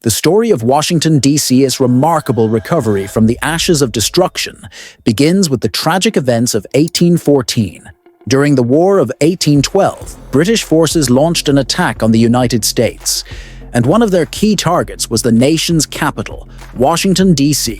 The story of Washington, D.C.'s remarkable recovery from the ashes of destruction begins with the tragic events of 1814. During the War of 1812, British forces launched an attack on the United States, and one of their key targets was the nation's capital, Washington, D.C.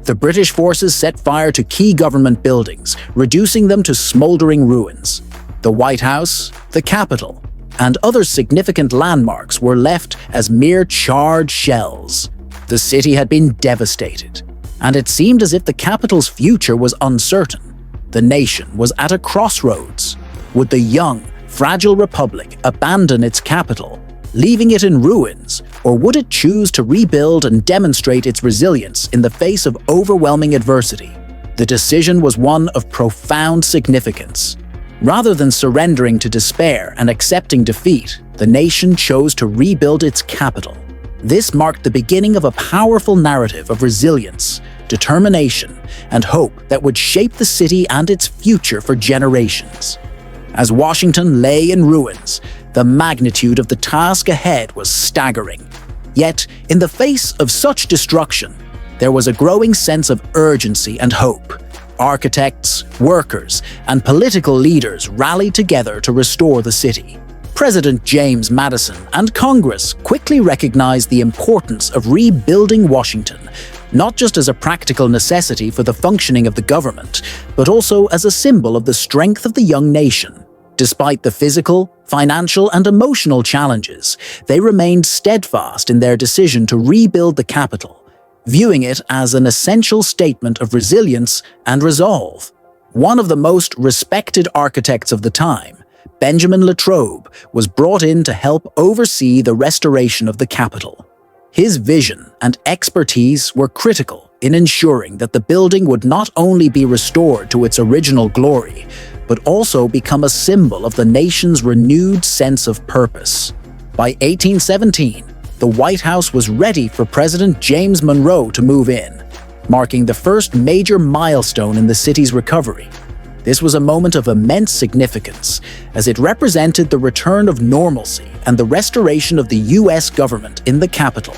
The British forces set fire to key government buildings, reducing them to smoldering ruins. The White House, the Capitol, and other significant landmarks were left as mere charred shells. The city had been devastated, and it seemed as if the capital's future was uncertain. The nation was at a crossroads. Would the young, fragile republic abandon its capital, leaving it in ruins, or would it choose to rebuild and demonstrate its resilience in the face of overwhelming adversity? The decision was one of profound significance. Rather than surrendering to despair and accepting defeat, the nation chose to rebuild its capital. This marked the beginning of a powerful narrative of resilience, determination, and hope that would shape the city and its future for generations. As Washington lay in ruins, the magnitude of the task ahead was staggering. Yet, in the face of such destruction, there was a growing sense of urgency and hope. Architects, workers, and political leaders rallied together to restore the city. President James Madison and Congress quickly recognized the importance of rebuilding Washington, not just as a practical necessity for the functioning of the government, but also as a symbol of the strength of the young nation. Despite the physical, financial, and emotional challenges, they remained steadfast in their decision to rebuild the capital, viewing it as an essential statement of resilience and resolve. One of the most respected architects of the time, Benjamin Latrobe, was brought in to help oversee the restoration of the capital. His vision and expertise were critical in ensuring that the building would not only be restored to its original glory, but also become a symbol of the nation's renewed sense of purpose. By 1817, the White House was ready for President James Monroe to move in, marking the first major milestone in the city's recovery. This was a moment of immense significance, as it represented the return of normalcy and the restoration of the U.S. government in the capital.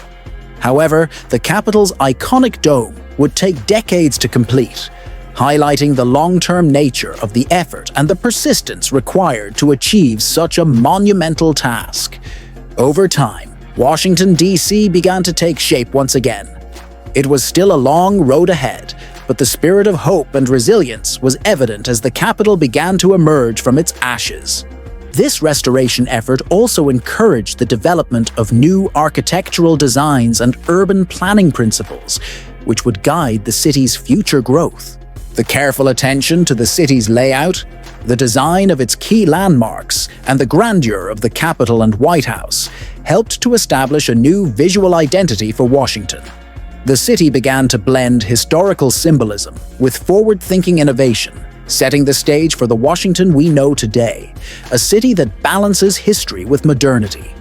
However, the capital's iconic dome would take decades to complete, highlighting the long-term nature of the effort and the persistence required to achieve such a monumental task. Over time, Washington, D.C. began to take shape once again. It was still a long road ahead, but the spirit of hope and resilience was evident as the capital began to emerge from its ashes. This restoration effort also encouraged the development of new architectural designs and urban planning principles, which would guide the city's future growth. The careful attention to the city's layout, the design of its key landmarks, and the grandeur of the Capitol and White House helped to establish a new visual identity for Washington. The city began to blend historical symbolism with forward-thinking innovation, setting the stage for the Washington we know today, a city that balances history with modernity.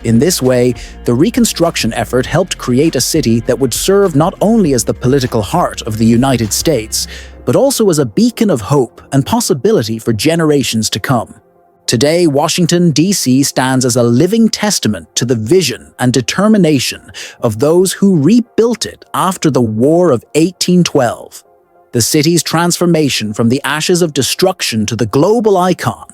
In this way, the reconstruction effort helped create a city that would serve not only as the political heart of the United States, but also as a beacon of hope and possibility for generations to come. Today, Washington, D.C. stands as a living testament to the vision and determination of those who rebuilt it after the War of 1812. The city's transformation from the ashes of destruction to the global icon,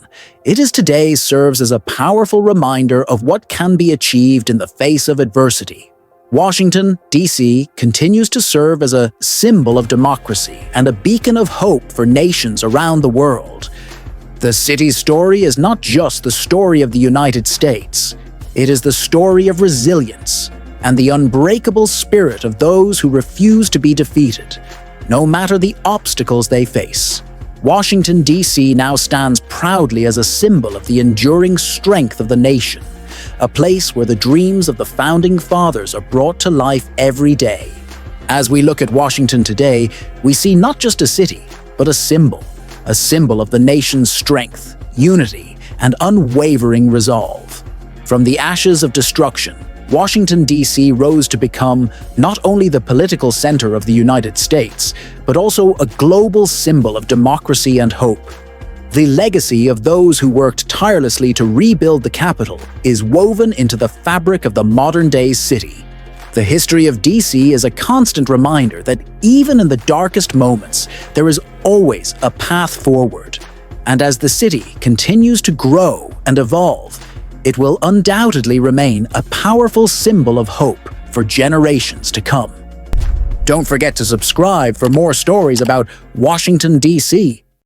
it is today serves as a powerful reminder of what can be achieved in the face of adversity. Washington, D.C. continues to serve as a symbol of democracy and a beacon of hope for nations around the world. The city's story is not just the story of the United States. It is the story of resilience and the unbreakable spirit of those who refuse to be defeated, no matter the obstacles they face. Washington, D.C. now stands proudly as a symbol of the enduring strength of the nation, a place where the dreams of the founding fathers are brought to life every day. As we look at Washington today, we see not just a city, but a symbol of the nation's strength, unity, and unwavering resolve. From the ashes of destruction, Washington, D.C. rose to become not only the political center of the United States, but also a global symbol of democracy and hope. The legacy of those who worked tirelessly to rebuild the capital is woven into the fabric of the modern-day city, The history of DC is a constant reminder that even in the darkest moments, there is always a path forward. And as the city continues to grow and evolve, it will undoubtedly remain a powerful symbol of hope for generations to come. Don't forget to subscribe for more stories about Washington, D.C.